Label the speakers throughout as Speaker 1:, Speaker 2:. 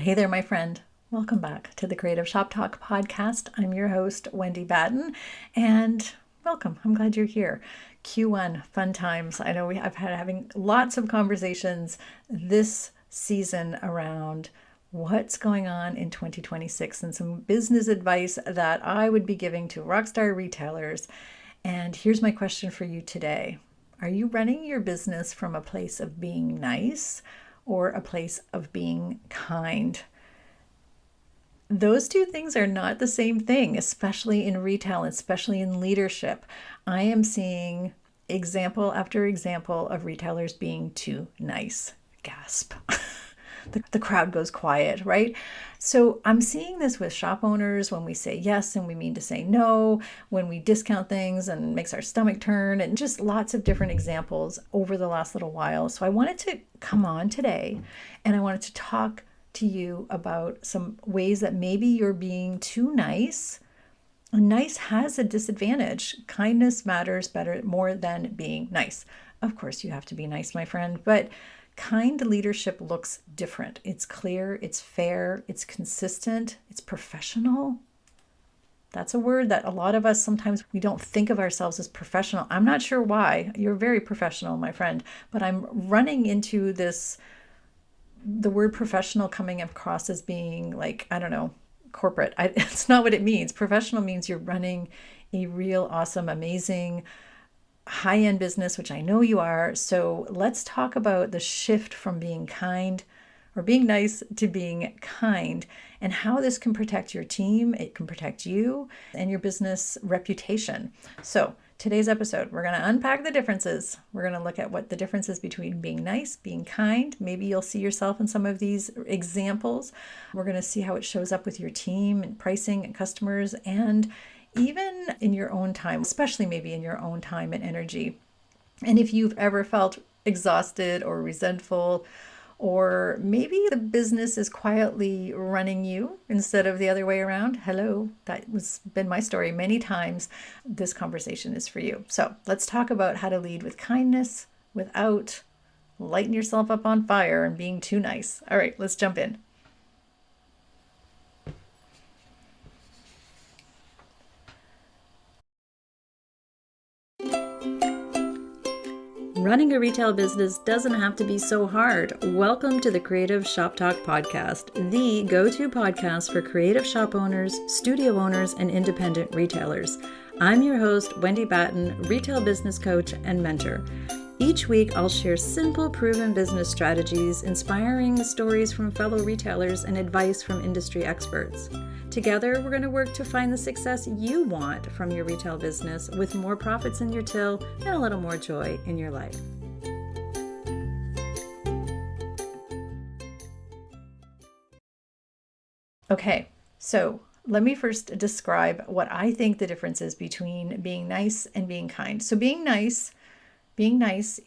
Speaker 1: Hey there, my friend. Welcome back to the Creative Shop Talk podcast. I'm your host, Wendy Batten, and welcome. I'm glad you're here. Q1, fun times. I know I've had having lots of conversations this season around what's going on in 2026 and some business advice that I would be giving to rockstar retailers. And here's my question for you today. Are you running your business from a place of being nice or a place of being kind? Those two things are not the same thing, especially in retail, especially in leadership. I am seeing example after example of retailers being too nice. Gasp. The crowd goes quiet, right? So I'm seeing this with shop owners when we say yes and we mean to say no, when we discount things and makes our stomach turn, and just lots of different examples over the last little while. So I wanted to come on today and I wanted to talk to you about some ways that maybe you're being too nice. And nice has a disadvantage. Kindness matters better more than being nice. Of course, you have to be nice, my friend, but kind leadership looks different. It's clear, it's fair, it's consistent, it's professional. That's a word that a lot of us sometimes we don't think of ourselves as professional. I'm not sure why. You're very professional, my friend, but I'm running into this the word professional coming across as being like, I don't know, corporate. It's not what it means. Professional means you're running a real, awesome, amazing, high-end business, which I know you are. So let's talk about the shift from being kind or being nice to being kind and how this can protect your team. It can protect you and your business reputation. So today's episode, we're going to unpack the differences. We're going to look at what the difference is between being nice, being kind. Maybe you'll see yourself in some of these examples. We're going to see how it shows up with your team and pricing and customers, and even in your own time, especially maybe in your own time and energy. And if you've ever felt exhausted or resentful, or maybe the business is quietly running you instead of the other way around. Hello, that has been my story many times. This conversation is for you. So let's talk about how to lead with kindness without lighting yourself up on fire and being too nice. All right, let's jump in. Running a retail business doesn't have to be so hard. Welcome to the Creative Shop Talk podcast, the go-to podcast for creative shop owners, studio owners, and independent retailers. I'm your host, Wendy Batten, retail business coach and mentor. Each week, I'll share simple, proven business strategies, inspiring stories from fellow retailers, and advice from industry experts. Together, we're going to work to find the success you want from your retail business with more profits in your till and a little more joy in your life. Okay, so let me first describe what I think the difference is between being nice and being kind. So being nice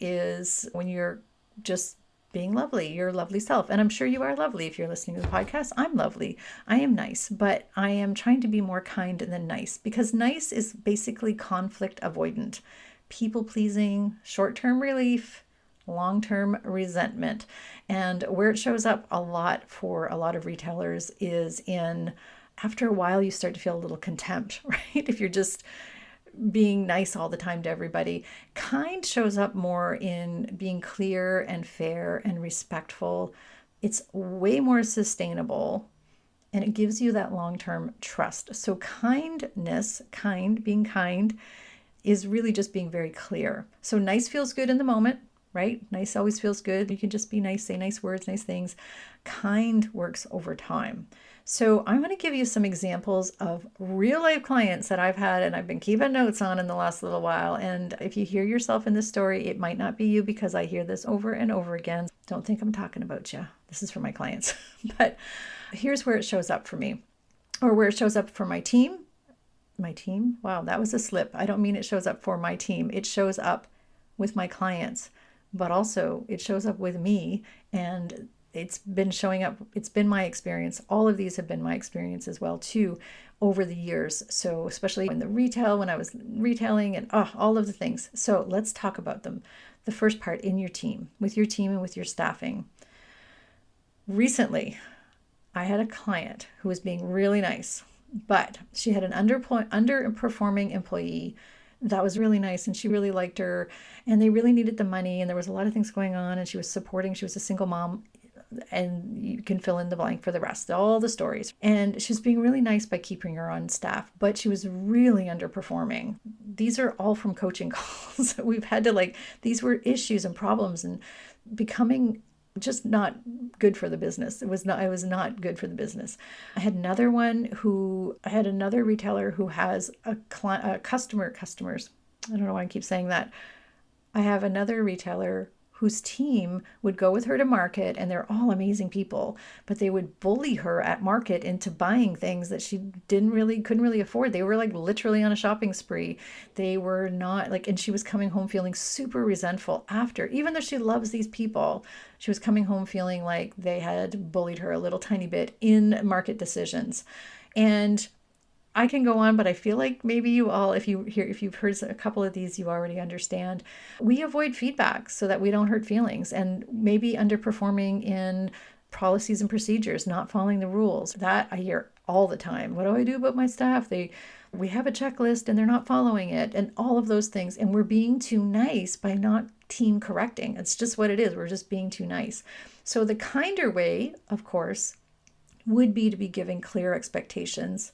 Speaker 1: is when you're just being lovely, your lovely self. And I'm sure you are lovely. If you're listening to the podcast, I'm lovely. I am nice, but I am trying to be more kind than nice, because nice is basically conflict avoidant, people pleasing, short-term relief, long-term resentment. And where it shows up a lot for a lot of retailers is in, after a while, you start to feel a little contempt, right? If you're just being nice all the time to everybody. Kind shows up more in being clear and fair and respectful. It's way more sustainable and it gives you that long-term trust. So being kind is really just being very clear. So nice feels good in the moment, right? Nice always feels good. You can just be nice, say nice words, nice things. Kind works over time. So I'm going to give you some examples of real life clients that I've had and I've been keeping notes on in the last little while. And if you hear yourself in this story, it might not be you, because I hear this over and over again. Don't think I'm talking about you. This is for my clients. But here's where it shows up for me, or where it shows up for my team. My team? Wow, that was a slip. I don't mean it shows up for my team. It shows up with my clients, but also it shows up with me, and it's been showing up. It's been my experience. All of these have been my experience as well too over the years. So especially in the retail, when I was retailing, and all of the things. So let's talk about them. The first part, with your team and with your staffing. Recently, I had a client who was being really nice, but she had an underperforming employee that was really nice and she really liked her and they really needed the money and there was a lot of things going on and she was supporting, she was a single mom and you can fill in the blank for the rest, all the stories. And she was being really nice by keeping her on staff, but she was really underperforming. These are all from coaching calls. We've had to these were issues and problems and becoming just not good for the business. It was not good for the business. I had another retailer who has customers. I don't know why I keep saying that. I have another retailer whose team would go with her to market and they're all amazing people, but they would bully her at market into buying things that she couldn't really afford. They were literally on a shopping spree. They were not and she was coming home feeling super resentful after, even though she loves these people, she was coming home feeling like they had bullied her a little tiny bit in market decisions. And I can go on, but I feel like maybe you all, if you've heard a couple of these, you already understand. We avoid feedback so that we don't hurt feelings, and maybe underperforming in policies and procedures, not following the rules. That I hear all the time. What do I do about my staff? We have a checklist and they're not following it, and all of those things. And we're being too nice by not team correcting. It's just what it is. We're just being too nice. So the kinder way, of course, would be to be giving clear expectations,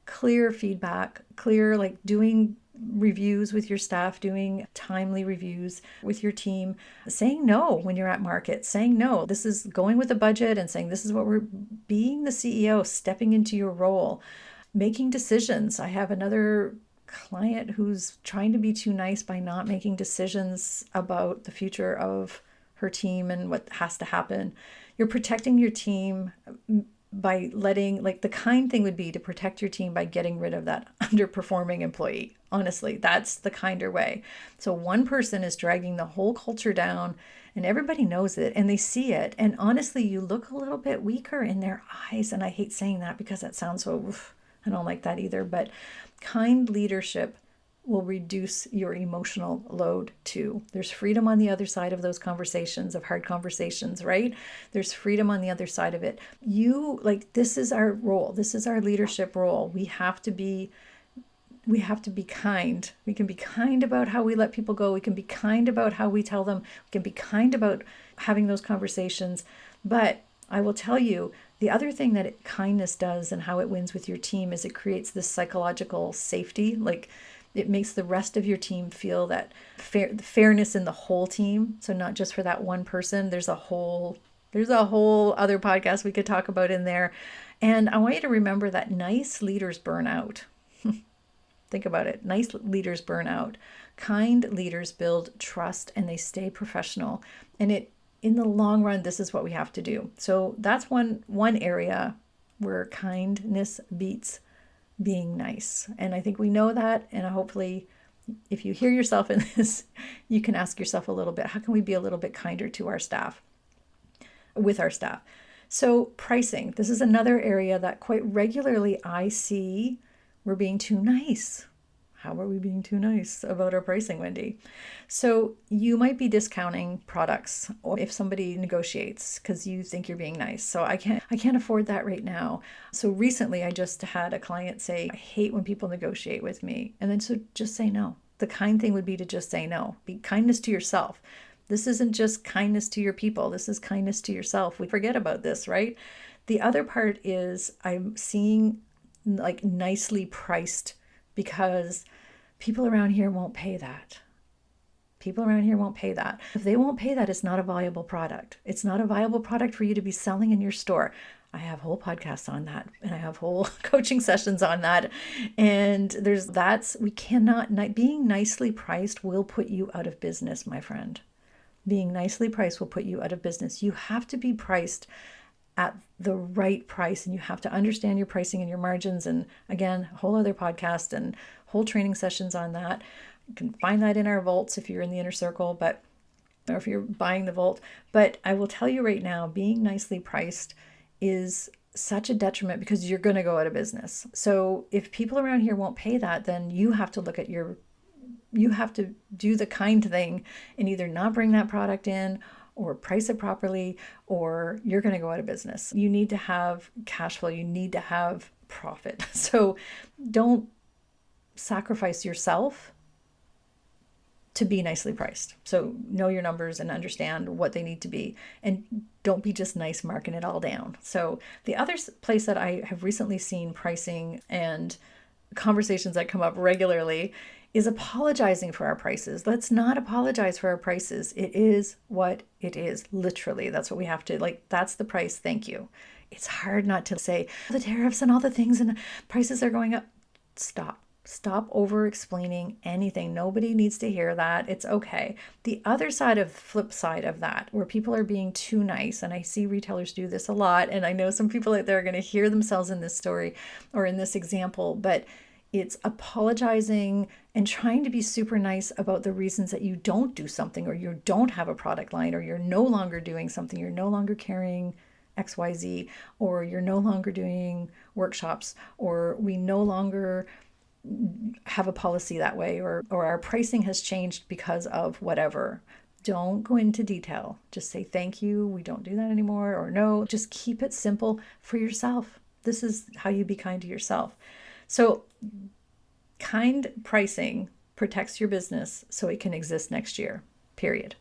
Speaker 1: clear feedback, doing reviews with your staff, doing timely reviews with your team, saying no when you're at market, saying no. This is going with the budget and saying this is what we're being the CEO, stepping into your role, making decisions. I have another client who's trying to be too nice by not making decisions about the future of her team and what has to happen. You're protecting your team by letting, the kind thing would be to protect your team by getting rid of that underperforming employee. Honestly, that's the kinder way. So one person is dragging the whole culture down and everybody knows it and they see it. And honestly, you look a little bit weaker in their eyes. And I hate saying that because that sounds so, I don't like that either. But kind leadership will reduce your emotional load too. There's freedom on the other side of those conversations, of hard conversations, right? There's freedom on the other side of it. This is our role. This is our leadership role. We have to be kind. We can be kind about how we let people go. We can be kind about how we tell them. We can be kind about having those conversations. But I will tell you, the other thing that kindness does and how it wins with your team is it creates this psychological safety. It makes the rest of your team feel that fairness in the whole team. So not just for that one person. There's a whole other podcast we could talk about in there. And I want you to remember that nice leaders burn out. Think about it. Nice leaders burn out. Kind leaders build trust and they stay professional. And in the long run, this is what we have to do. So that's one area where kindness beats being nice. And I think we know that. And hopefully, if you hear yourself in this, you can ask yourself a little bit, how can we be a little bit kinder to our staff, with our staff? So pricing, this is another area that quite regularly I see we're being too nice. How are we being too nice about our pricing, Wendy? So you might be discounting products, or if somebody negotiates because you think you're being nice. So I can't afford that right now. So recently I just had a client say, I hate when people negotiate with me. And then so just say no. The kind thing would be to just say no. Be kindness to yourself. This isn't just kindness to your people. This is kindness to yourself. We forget about this, right? The other part is I'm seeing nicely priced, because people around here won't pay that. People around here won't pay that. If they won't pay that, it's not a viable product. It's not a viable product for you to be selling in your store. I have whole podcasts on that, and I have whole coaching sessions on that. And being nicely priced will put you out of business, my friend. Being nicely priced will put you out of business. You have to be priced at the right price, and you have to understand your pricing and your margins. And again, a whole other podcast and whole training sessions on that. You can find that in our vaults if you're in the inner circle, or if you're buying the vault. But I will tell you right now, being nicely priced is such a detriment because you're going to go out of business. So if people around here won't pay that, then you have to look at you have to do the kind thing and either not bring that product in or price it properly, or you're going to go out of business. You need to have cash flow. You need to have profit. So don't sacrifice yourself to be nicely priced. So know your numbers and understand what they need to be, and don't be just nice marking it all down. So the other place that I have recently seen pricing and conversations that come up regularly is apologizing for our prices. Let's not apologize for our prices. It is what it is. Literally, that's what we have to, like, that's the price. Thank you. It's hard not to say the tariffs and all the things and prices are going up. Stop over explaining anything. Nobody needs to hear that. It's okay. The other side of flip side of that, where people are being too nice, and I see retailers do this a lot, and I know some people out there are going to hear themselves in this story or in this example, but it's apologizing and trying to be super nice about the reasons that you don't do something, or you don't have a product line, or you're no longer doing something, you're no longer carrying XYZ, or you're no longer doing workshops, or we no longer have a policy that way, or our pricing has changed because of whatever. Don't go into detail. Just say thank you, we don't do that anymore, or no. Just keep it simple for yourself. This is how you be kind to yourself. So kind pricing protects your business so it can exist next year, period.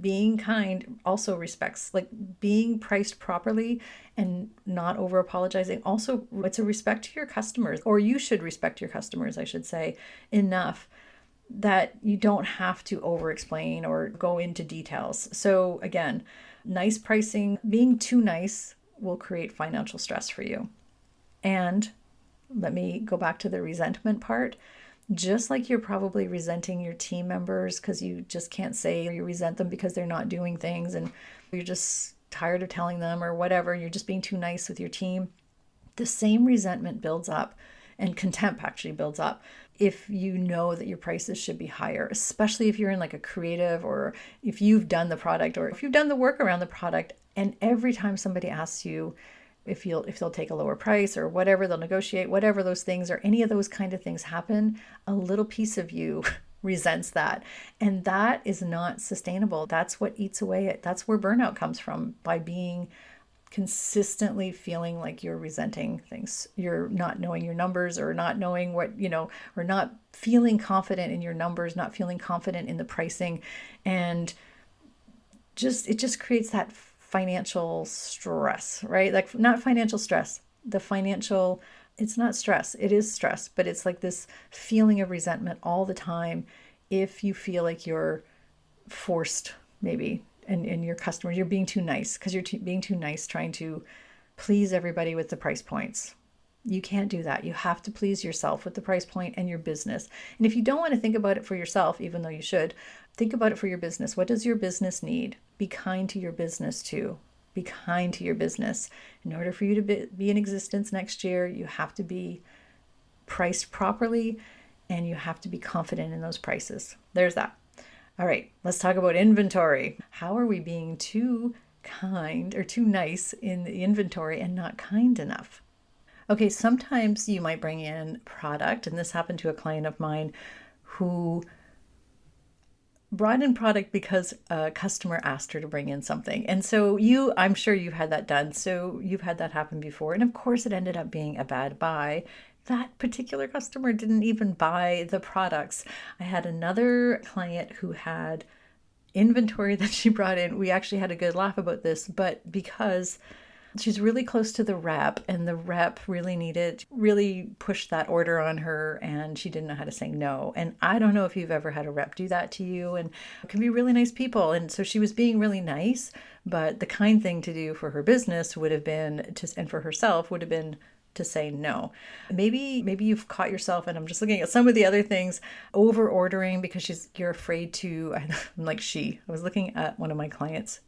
Speaker 1: Being kind also respects, like being priced properly and not over apologizing. Also, it's a respect to your customers, or you should respect your customers, I should say, enough that you don't have to over explain or go into details. So again, nice pricing, being too nice will create financial stress for you. And let me go back to the resentment part. Just like you're probably resenting your team members because you just can't say, or you resent them because they're not doing things and you're just tired of telling them or whatever, you're just being too nice with your team. The same resentment builds up, and contempt actually builds up if you know that your prices should be higher, especially if you're in like a creative, or if you've done the product, or if you've done the work around the product, and every time somebody asks you if they'll take a lower price or whatever, they'll negotiate, whatever those things, or any of those kind of things happen, a little piece of you resents that. And that is not sustainable. That's what eats away at, that's where burnout comes from, by being consistently feeling like you're resenting things. You're not knowing your numbers, or not knowing what, or not feeling confident in your numbers, not feeling confident in the pricing. And it just creates that financial stress, right? Like, not financial stress, it's not stress, it is stress, but it's like this feeling of resentment all the time if you feel like you're forced, maybe, and your customers, you're being too nice because you're being too nice, trying to please everybody with the price points. You can't do that. You have to please yourself with the price point and your business. And if you don't want to think about it for yourself, even though you should, think about it for your business. What does your business need? Be kind to your business too. Be kind to your business. In order for you to be in existence next year, you have to be priced properly, and you have to be confident in those prices. There's that. All right, let's talk about inventory. How are we being too kind or too nice in the inventory and not kind enough? Okay, sometimes you might bring in product, and this happened to a client of mine who brought in product because a customer asked her to bring in something. And so I'm sure you've had that done. So you've had that happen before. And of course, it ended up being a bad buy. That particular customer didn't even buy the products. I had another client who had inventory that she brought in. We actually had a good laugh about this, but because she's really close to the rep, and the rep really pushed that order on her, and she didn't know how to say no. And I don't know if you've ever had a rep do that to you, and it can be really nice people. And so she was being really nice, but the kind thing to do for her business would have been and for herself would have been to say no. Maybe you've caught yourself, and I'm just looking at some of the other things, over ordering because you're afraid to, I was looking at one of my clients'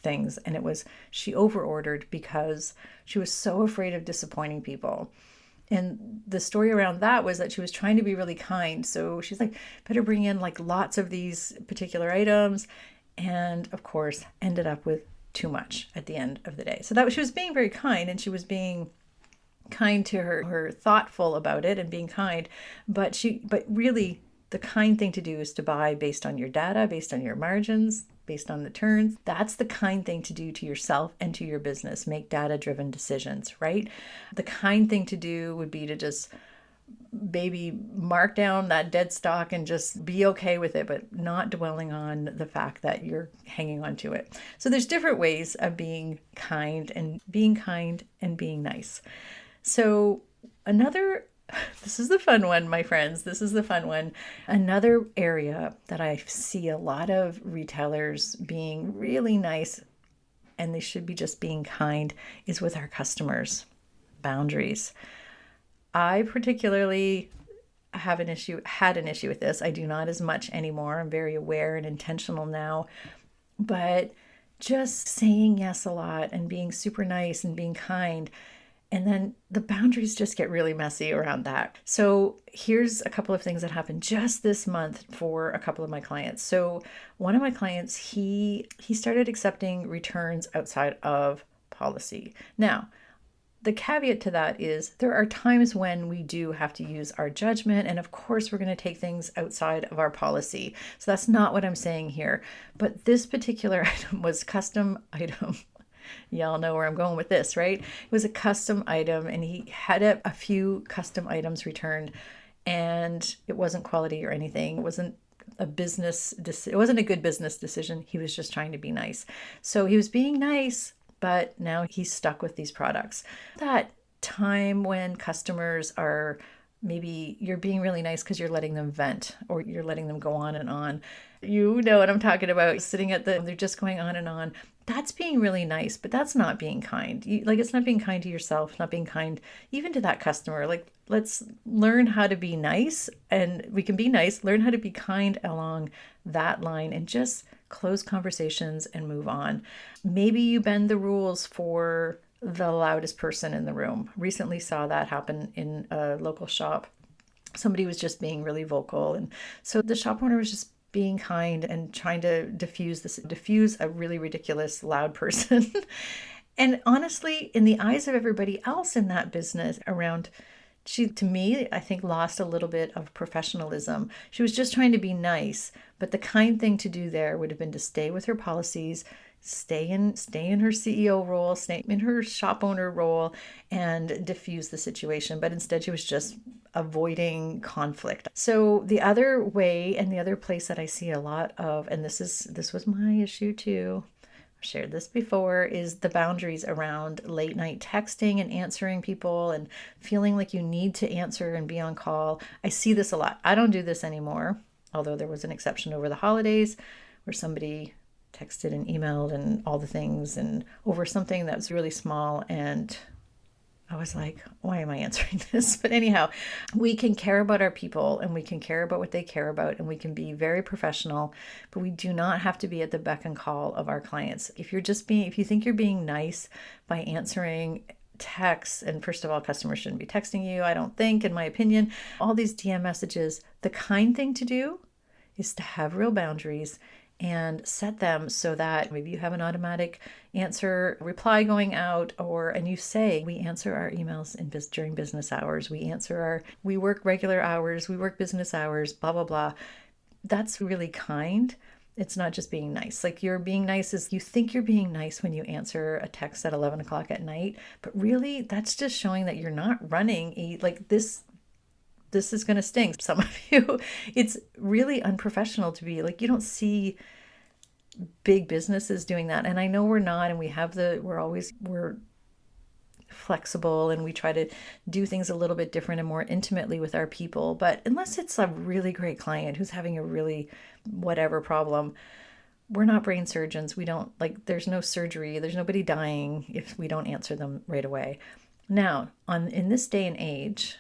Speaker 1: things, and it was, she over-ordered because she was so afraid of disappointing people. And the story around that was that she was trying to be really kind. So she's like, better bring in like lots of these particular items. And of course, ended up with too much at the end of the day. So she was being very kind, and she was being kind to her, thoughtful about it and being kind. But really, the kind thing to do is to buy based on your data, based on your margins, based on the turns. That's the kind thing to do to yourself and to your business. Make data-driven decisions, right? The kind thing to do would be to just maybe mark down that dead stock and just be okay with it, but not dwelling on the fact that you're hanging on to it. So there's different ways of being kind and being nice. So this is the fun one, my friends. This is the fun one. Another area that I see a lot of retailers being really nice, and they should be just being kind, is with our customers. Boundaries. I particularly had an issue with this. I do not as much anymore. I'm very aware and intentional now. But just saying yes a lot and being super nice and being kind, and then the boundaries just get really messy around that. So here's a couple of things that happened just this month for a couple of my clients. So one of my clients, he started accepting returns outside of policy. Now, the caveat to that is there are times when we do have to use our judgment. And of course, we're going to take things outside of our policy. So that's not what I'm saying here. But this particular item was custom item. Y'all know where I'm going with this, right? It was a custom item and he had a few custom items returned, and it wasn't quality or anything. It wasn't it wasn't a good business decision. He was just trying to be nice. So he was being nice, but now he's stuck with these products. That time when customers are, maybe you're being really nice because you're letting them vent or you're letting them go on and on. You know what I'm talking about. They're just going on and on. That's being really nice, but that's not being kind. It's not being kind to yourself, not being kind even to that customer. Let's learn how to be nice, and we can be nice, learn how to be kind along that line and just close conversations and move on. Maybe you bend the rules for the loudest person in the room. Recently saw that happen in a local shop. Somebody was just being really vocal. And so the shop owner was just being kind and trying to diffuse a really ridiculous loud person. And honestly, in the eyes of everybody else in that business around, she, to me, I think lost a little bit of professionalism. She was just trying to be nice, but the kind thing to do there would have been to stay with her policies, stay in her CEO role, stay in her shop owner role, and diffuse the situation. But instead, she was just avoiding conflict. So the other way and the other place that I see a lot of, and this was my issue too, shared this before, is the boundaries around late night texting and answering people and feeling like you need to answer and be on call. I see this a lot. I don't do this anymore, although there was an exception over the holidays where somebody texted and emailed and all the things and over something that was really small, and I was like, why am I answering this? But anyhow, we can care about our people and we can care about what they care about, and we can be very professional, but we do not have to be at the beck and call of our clients. If you think you're being nice by answering texts, and first of all, customers shouldn't be texting you, I don't think, in my opinion, all these DM messages, the kind thing to do is to have real boundaries and set them so that maybe you have an automatic answer reply going out, and you say, we answer our emails during business hours. We work regular hours, we work business hours, blah, blah, blah. That's really kind. It's not just being nice. You're being nice is you think you're being nice when you answer a text at 11 o'clock at night, but really that's just showing that you're not running this is going to sting some of you. It's really unprofessional to be you don't see big businesses doing that. And I know we're not, and we're flexible and we try to do things a little bit different and more intimately with our people. But unless it's a really great client who's having a really whatever problem, we're not brain surgeons. We don't there's no surgery. There's nobody dying if we don't answer them right away. Now, in this day and age,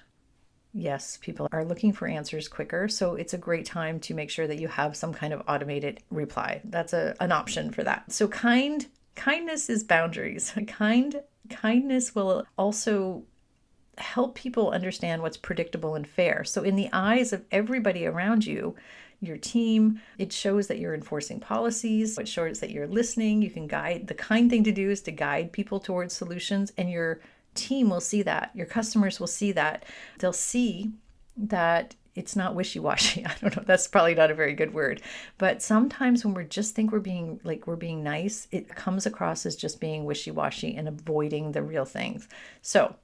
Speaker 1: yes, people are looking for answers quicker. So it's a great time to make sure that you have some kind of automated reply. That's an option for that. So kindness is boundaries. Kindness will also help people understand what's predictable and fair. So in the eyes of everybody around you, your team, it shows that you're enforcing policies. It shows that you're listening. You can guide. The kind thing to do is to guide people towards solutions, and your team will see that. Your customers will see that. They'll see that it's not wishy-washy. I don't know. That's probably not a very good word. But sometimes when we just think we're being nice, it comes across as just being wishy-washy and avoiding the real things. So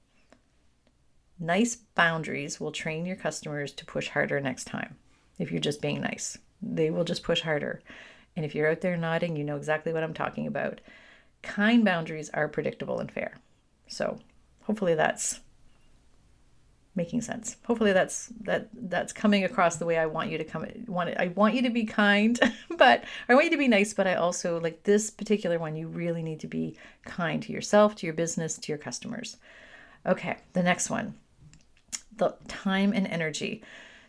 Speaker 1: nice boundaries will train your customers to push harder next time. If you're just being nice, they will just push harder. And if you're out there nodding, you know exactly what I'm talking about. Kind boundaries are predictable and fair. So hopefully that's making sense. Hopefully that's coming across the way I want you to come. I want you to be kind, but I want you to be nice, but I also, like this particular one, you really need to be kind to yourself, to your business, to your customers. Okay, the next one, the time and energy.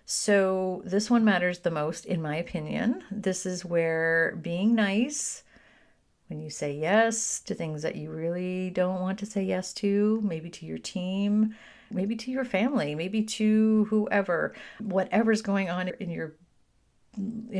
Speaker 1: So this one matters the most, in my opinion. This is where being nice, when you say yes to things that you really don't want to say yes to, maybe to your team, maybe to your family, maybe to whoever, whatever's going on in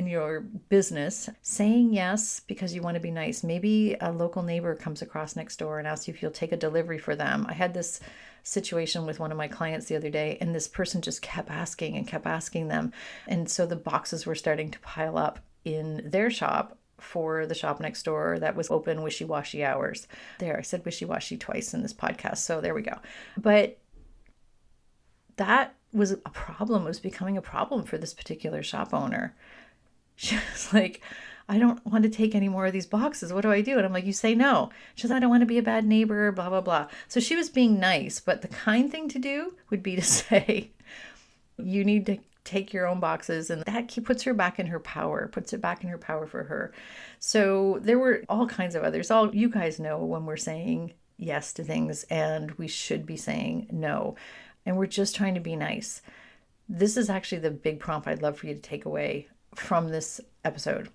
Speaker 1: your business, saying yes because you want to be nice. Maybe a local neighbor comes across next door and asks you if you'll take a delivery for them. I had this situation with one of my clients the other day, and this person just kept asking them. And so the boxes were starting to pile up in their shop for the shop next door that was open wishy-washy hours. There, I said wishy-washy twice in this podcast. So there we go. But that was a problem. It was becoming a problem for this particular shop owner. She was like, I don't want to take any more of these boxes. What do I do? And I'm like, you say no. She says, I don't want to be a bad neighbor, blah, blah, blah. So she was being nice, but the kind thing to do would be to say, you need to take your own boxes. And that puts her back in her power, puts it back in her power for her. So there were all kinds of others. All you guys know when we're saying yes to things and we should be saying no. And we're just trying to be nice. This is actually the big prompt I'd love for you to take away from this episode.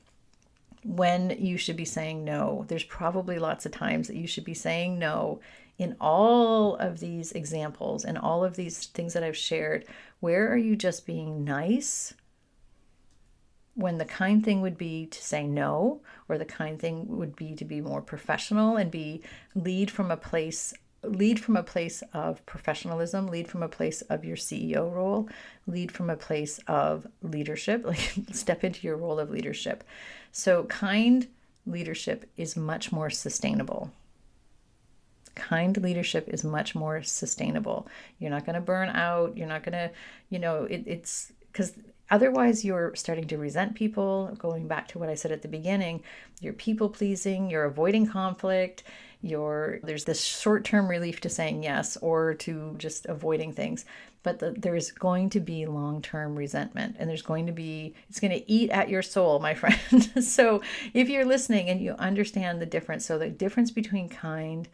Speaker 1: When you should be saying no, there's probably lots of times that you should be saying no in all of these examples and all of these things that I've shared. Where are you just being nice when the kind thing would be to say no, or the kind thing would be to be more professional and lead from a place of professionalism, lead from a place of your CEO role, lead from a place of leadership, like step into your role of leadership. So kind leadership is much more sustainable. Kind leadership is much more sustainable. You're not going to burn out. You're not going to, it's because otherwise you're starting to resent people. Going back to what I said at the beginning, you're people pleasing, you're avoiding conflict. There's this short-term relief to saying yes or to just avoiding things, but there's going to be long-term resentment, and it's going to eat at your soul, my friend. So if you're listening and you understand the difference, so the difference between kind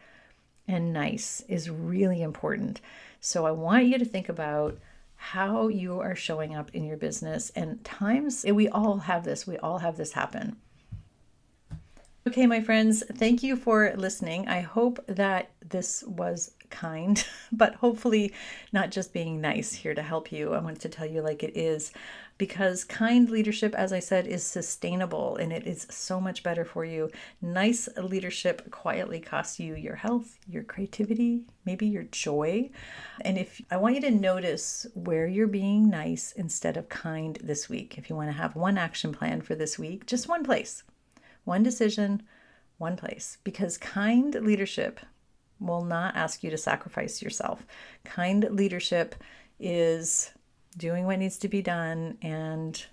Speaker 1: and nice is really important. So I want you to think about how you are showing up in your business, and times we all have this happen. Okay, my friends, thank you for listening. I hope that this was kind, but hopefully not just being nice here to help you. I want to tell you like it is, because kind leadership, as I said, is sustainable and it is so much better for you. Nice leadership quietly costs you your health, your creativity, maybe your joy. And I want you to notice where you're being nice instead of kind this week. If you want to have one action plan for this week, just one place. One decision, one place, because kind leadership will not ask you to sacrifice yourself. Kind leadership is doing what needs to be done, and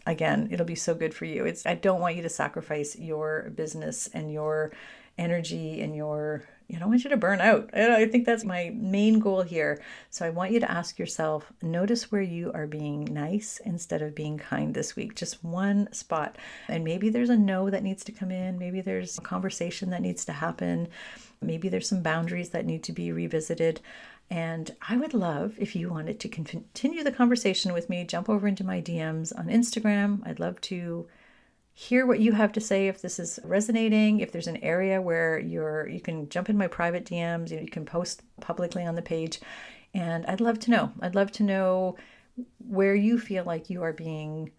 Speaker 1: again, it'll be so good for you. I don't want you to sacrifice your business and your energy and I don't want you to burn out. I think that's my main goal here. So I want you to ask yourself, notice where you are being nice instead of being kind this week. Just one spot. And maybe there's a no that needs to come in. Maybe there's a conversation that needs to happen. Maybe there's some boundaries that need to be revisited. And I would love if you wanted to continue the conversation with me, jump over into my DMs on Instagram. I'd love to hear what you have to say, if this is resonating, if there's an area where you can jump in my private DMs, you can post publicly on the page. And I'd love to know. I'd love to know where you feel like you are being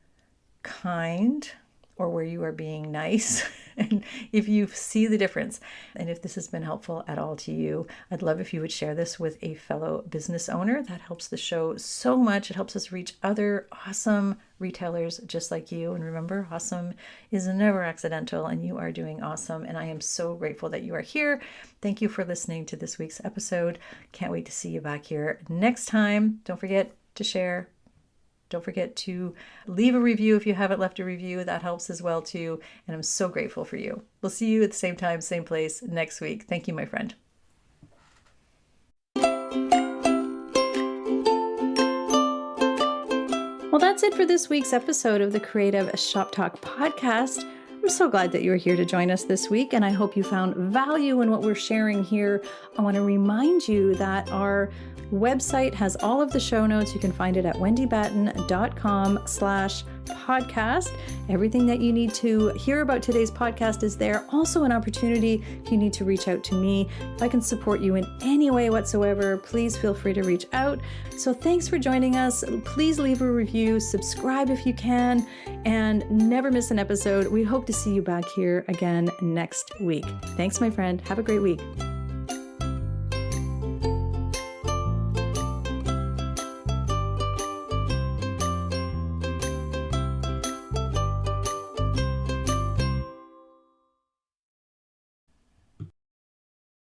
Speaker 1: kind or where you are being nice And if you see the difference, and if this has been helpful at all to you, I'd love if you would share this with a fellow business owner. That helps the show so much. It helps us reach other awesome retailers just like you. And remember, awesome is never accidental, and you are doing awesome. And I am so grateful that you are here. Thank you for listening to this week's episode. Can't wait to see you back here next time. Don't forget to share. Don't forget to leave a review if you haven't left a review. That helps as well too. And I'm so grateful for you. We'll see you at the same time, same place next week. Thank you, my friend. Well, that's it for this week's episode of the Creative Shop Talk podcast. I'm so glad that you're here to join us this week, and I hope you found value in what we're sharing here. I want to remind you that our website has all of the show notes. You can find it at wendybatten.com/podcast. Everything that you need to hear about today's podcast is there. Also an opportunity if you need to reach out to me. If I can support you in any way whatsoever, please feel free to reach out. So thanks for joining us. Please leave a review, subscribe if you can, and never miss an episode. We hope to see you back here again next week. Thanks, my friend. Have a great week.